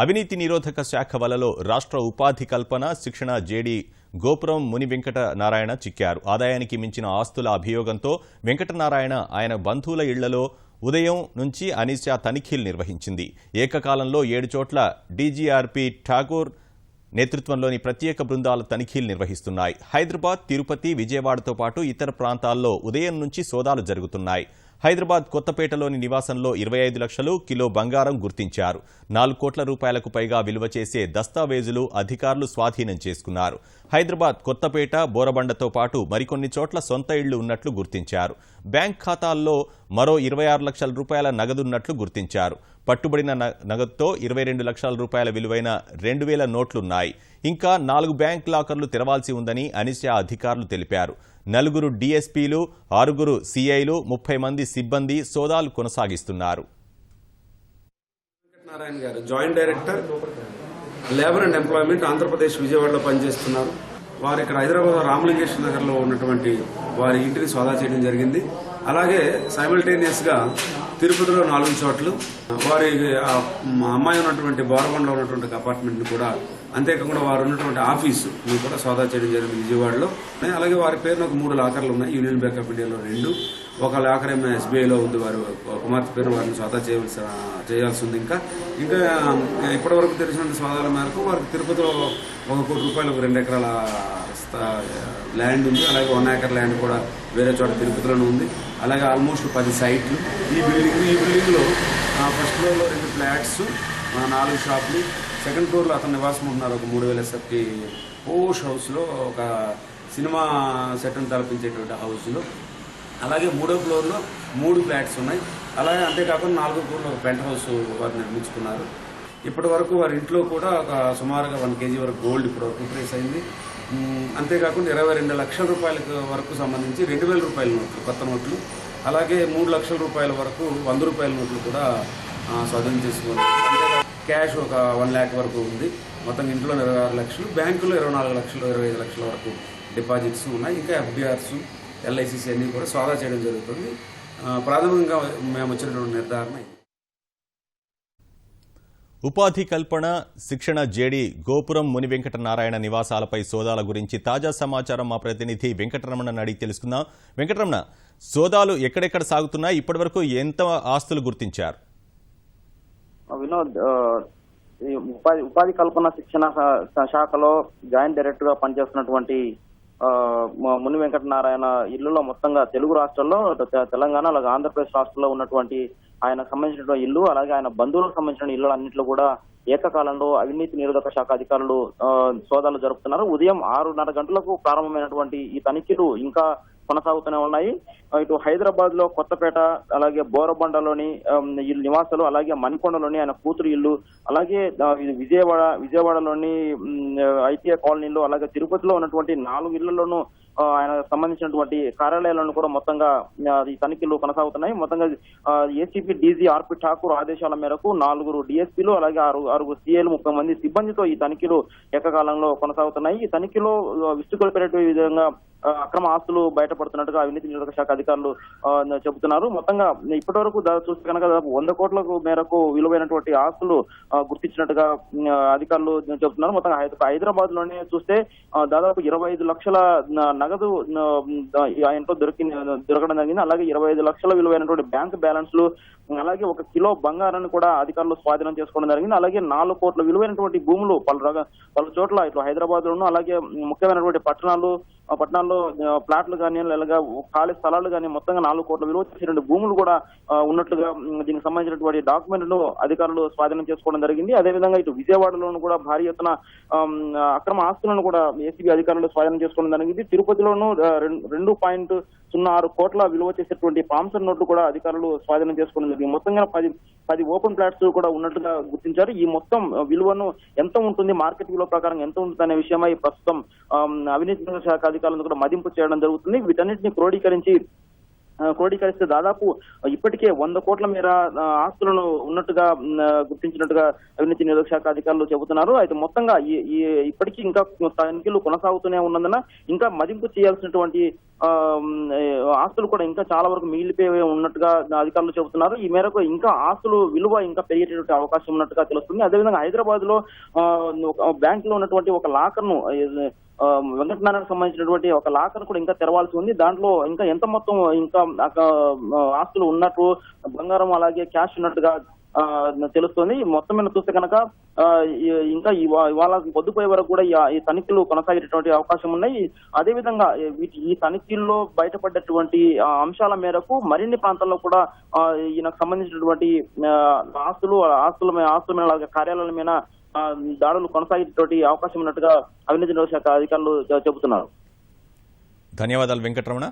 అవినీతి నిరోధక శాఖ వలలో రాష్ట్ర ఉపాధి కల్పన శిక్షణ జేడీ గోపురం ముని వెంకట నారాయణ చిక్కారు. ఆదాయానికి మించిన ఆస్తుల అభియోగంతో వెంకటనారాయణ ఆయన బంధువుల ఇళ్లలో ఉదయం నుంచి అనిశా తనిఖీలు నిర్వహించింది. ఏకకాలంలో 7 చోట్ల డీజీఆర్పీ ఠాగూర్ నేతృత్వంలోని ప్రత్యేక బృందాలు తనిఖీలు నిర్వహిస్తున్నాయి. హైదరాబాద్, తిరుపతి, విజయవాడతో పాటు ఇతర ప్రాంతాల్లో ఉదయం నుంచి సోదాలు జరుగుతున్నాయి. హైదరాబాద్ కొత్తపేటలోని నివాసంలో 25 లక్షలు కిలో బంగారం గుర్తించారు. 4 కోట్ల రూపాయలకు పైగా విలువ చేసే దస్తావేజులు అధికారులు స్వాధీనం చేసుకున్నారు. హైదరాబాద్, కొత్తపేట, బోరబండతో పాటు మరికొన్ని చోట్ల సొంత ఇళ్లు ఉన్నట్లు గుర్తించారు. బ్యాంక్ ఖాతాల్లో మరో 26 లక్షల రూపాయల నగదున్నట్లు గుర్తించారు. పట్టుబడిన నగదుతో 22 లక్షల రూపాయల విలువైన 2000 నోట్లున్నాయి. ఇంకా 4 బ్యాంక్ లాకర్లు తెరవాల్సి ఉందని అనిశా అధికారులు తెలిపారు. 4 డీఎస్పీలు, 6 సీఐలు, 30 మంది సిబ్బంది సోదాలు కొనసాగిస్తున్నారు. నారాయణ గారు joint director labour and employment Andhra Pradesh విజయవాడలో పనిచేస్తున్నారు. వారు ఇక్కడ హైదరాబాద్ రామలింగేశ్వర నగర్లో ఉన్నటువంటి వారి ఇంటిని సోదా చేయడం జరిగింది. అలాగే సైమల్టేనియస్ గా తిరుపతిలో 4 చోట్లు, వారి అమ్మాయి ఉన్నటువంటి బోరబండలో ఉన్నటువంటి అపార్ట్మెంట్ ని కూడా, అంతేకాకుండా వారు ఉన్నటువంటి ఆఫీసు కూడా సోదా చేయడం జరిగింది విజయవాడలో. అలాగే వారి పేరున 3 లాకర్లు ఉన్నాయి. యూనియన్ బ్యాంక్ ఆఫ్ ఇండియాలో 2, ఒక లాకర్ ఏమో ఎస్బీఐలో ఉంది. వారు కుమార్తె పేరు వారిని సోదా చేయాల్సి ఉంది. ఇంకా ఇప్పటి వరకు తెలిసిన సోదాల మేరకు వారికి తిరుపతిలో 1 కోటి రూపాయలు 2 ఎకరాల ల్యాండ్ ఉంది. అలాగే 1 ఏకర్ ల్యాండ్ కూడా వేరే చోట తిరుపతిలోనే ఉంది. అలాగే ఆల్మోస్ట్ 10 సైట్లు. ఈ బిల్డింగ్ లో ఫస్ట్ ఫ్లోర్ లో 2 ఫ్లాట్స్, 4 షాపులు, సెకండ్ ఫ్లోర్ లో అతను నివాసం ఉంటున్నారు. ఒక 3000 SFT పోష్ హౌస్ లో, ఒక సినిమా సెట్ ను తలపించేటువంటి హౌస్ లో. అలాగే 3వ ఫ్లోర్ లో 3 ఫ్లాట్స్ ఉన్నాయి. అలాగే అంతేకాకుండా 4వ ఫ్లోర్ లో ఒక పెంట్ హౌస్ వారు నిర్మించుకున్నారు. ఇప్పటి వరకు వారి ఇంట్లో కూడా ఒక సుమారుగా 1 kg వరకు గోల్డ్ ఇప్పుడు వరకు ట్రేస్ అయింది. అంతేకాకుండా 22 లక్షల రూపాయలకు వరకు సంబంధించి 2000 రూపాయల నోట్లు, కొత్త నోట్లు, అలాగే 3 లక్షల రూపాయల వరకు 100 రూపాయల నోట్లు కూడా స్వాధీనం చేసుకున్నారు. క్యాష్ ఒక 1 lakh వరకు ఉంది. మొత్తం ఇంట్లో 26 లక్షలు, బ్యాంకులో 24 లక్షలు, 25 లక్షల వరకు డిపాజిట్స్ ఉన్నాయి. ఇంకా FDRs, LICs అన్ని కూడా సోదా చేయడం జరుగుతుంది. ప్రాథమికంగా మేము వచ్చినటువంటి నిర్ధారణ. ఉపాధి కల్పన శిక్షణ జేడీ గోపురం ముని వెంకట నారాయణ నివాసాలపై సోదాల గురించి తాజా సమాచారం మా ప్రతినిధి వెంకటరమణ అడిగి తెలుసుకుందాం. వెంకటరమణ, సోదాలు ఎక్కడెక్కడ సాగుతున్నాయి? ఇప్పటి వరకు ఎంత ఆస్తులు గుర్తించారు? వినోద్, ఉపాధి కల్పన శిక్షణ శాఖలో జాయింట్ డైరెక్టర్ గా పనిచేస్తున్నటువంటి ముని వెంకట నారాయణ ఇళ్లలో మొత్తంగా తెలుగు రాష్ట్రాల్లో, తెలంగాణ అలాగే ఆంధ్రప్రదేశ్ రాష్ట్రంలో ఉన్నటువంటి ఆయనకు సంబంధించినటువంటి ఇల్లు, అలాగే ఆయన బంధువులకు సంబంధించిన ఇళ్లు అన్నింటిలో కూడా ఏకకాలంలో అవినీతి నిరోధక శాఖ అధికారులు సోదాలు జరుపుతున్నారు. ఉదయం 6:30 గంటలకు ప్రారంభమైనటువంటి ఈ తనిఖీలు ఇంకా కొనసాగుతూనే ఉన్నాయి. ఇటు హైదరాబాద్ లో కొత్తపేట, అలాగే బోరబండలోని నివాసాలు, అలాగే మణికొండలోని ఆయన కూతురు ఇల్లు, అలాగే విజయవాడలోని ఐటీఐ కాలనీలో, అలాగే తిరుపతిలో ఉన్నటువంటి 4 ఇళ్లలోనూ ఆయన సంబంధించినటువంటి కార్యాలయాలను కూడా మొత్తంగా ఈ తనిఖీలు కొనసాగుతున్నాయి. మొత్తంగా ఏసీపీ డీజీ ఆర్పి ఠాకూర్ ఆదేశాల మేరకు 4 డీఎస్పీలు, అలాగే 6 సీఏలు, 30 మంది సిబ్బందితో ఈ తనిఖీలు ఏకకాలంలో కొనసాగుతున్నాయి. ఈ తనిఖీలో విస్తుకొల్పేట విధంగా అక్రమ ఆస్తులు బయటపడుతున్నట్టుగా అవినీతి నిరోధక శాఖ అధికారులు చెబుతున్నారు. మొత్తంగా ఇప్పటి వరకు చూస్తే కనుక 100 కోట్ల మేరకు విలువైనటువంటి ఆస్తులు గుర్తించినట్టుగా అధికారులు చెబుతున్నారు. మొత్తంగా హైదరాబాద్ లోనే చూస్తే దాదాపు 25 లక్షల నగదు ఆయనతో దొరకడం జరిగింది. అలాగే 25 లక్షల విలువైనటువంటి బ్యాంక్ బ్యాలెన్స్లు, అలాగే 1 కిలో బంగారాన్ని కూడా అధికారులు స్వాధీనం చేసుకోవడం జరిగింది. అలాగే 4 కోట్ల విలువైనటువంటి భూములు పలు చోట్ల ఇట్లా హైదరాబాద్ లోను, అలాగే ముఖ్యమైనటువంటి పట్టణాల్లో ప్లాట్లు కానీ, అలాగే ఖాళీ స్థలాలు కానీ మొత్తంగా 4 కోట్ల విలువ చేసినటువంటి భూములు కూడా ఉన్నట్లుగా దీనికి సంబంధించినటువంటి డాక్యుమెంట్లను అధికారులు స్వాధీనం చేసుకోవడం జరిగింది. అదేవిధంగా ఇటు విజయవాడలోను కూడా భారీ ఎత్తున అక్రమ ఆస్తులను కూడా ఏసీబీ అధికారులు స్వాధీనం చేసుకోవడం జరిగింది. తిరుపతిలోను 2.06 కోట్ల విలువ చేసేటువంటి పాంసర్ నోట్లు కూడా అధికారులు స్వాధీనం చేసుకోవడం జరిగింది. మొత్తంగా 10 ఓపెన్ ఫ్లాట్స్ కూడా ఉన్నట్టుగా గుర్తించారు. ఈ మొత్తం విలువను ఎంత ఉంటుంది, మార్కెట్ విలువ ప్రకారం ఎంత ఉంటుంది అనే విషయమై ప్రస్తుతం అవినీతి శాఖ అధికారులను కూడా మదింపు చేయడం జరుగుతుంది. వీటన్నిటిని క్రోడీకరించి క్రోడీకరిస్తే దాదాపు ఇప్పటికే 100 కోట్ల మేర ఆస్తులను ఉన్నట్టుగా గుర్తించినట్టుగా అవినీతి నిరోధక శాఖ అధికారులు చెబుతున్నారు. అయితే మొత్తంగా ఇప్పటికీ ఇంకా తనిఖీలు కొనసాగుతూనే ఉన్నందున ఇంకా మదింపు చేయాల్సినటువంటి ఆస్తులు కూడా ఇంకా చాలా వరకు మిగిలిపోయి ఉన్నట్టుగా అధికారులు చెబుతున్నారు. ఈ మేరకు ఇంకా ఆస్తులు విలువ ఇంకా పెరిగేటటువంటి అవకాశం ఉన్నట్టుగా తెలుస్తుంది. అదేవిధంగా హైదరాబాద్ లో బ్యాంక్ లో ఉన్నటువంటి ఒక లాకర్ ను వెంకటనారాయణకు సంబంధించినటువంటి ఒక లాకర్ కూడా ఇంకా తెరవాల్సి ఉంది. దాంట్లో ఇంకా ఎంత మొత్తం ఇంకా ఆస్తులు ఉన్నట్టు, బంగారం అలాగే క్యాష్ ఉన్నట్టుగా తెలుస్తుంది. మొత్తం మీద చూస్తే కనుక ఇంకా ఇవాళ పొద్దుపోయే వరకు కూడా ఈ తనిఖీలు కొనసాగేటటువంటి అవకాశం ఉన్నాయి. అదేవిధంగా ఈ తనిఖీల్లో బయటపడ్డటువంటి అంశాల మేరకు మరిన్ని ప్రాంతాల్లో కూడా ఈయనకు సంబంధించినటువంటి ఆస్తుల మీద అలాగే కార్యాలయాల మీద దాడులు కొనసాగేటటువంటి అవకాశం ఉన్నట్టుగా అవినీతి నిరోధక శాఖ అధికారులు చెబుతున్నారు. ధన్యవాదాలు వెంకటరమణ.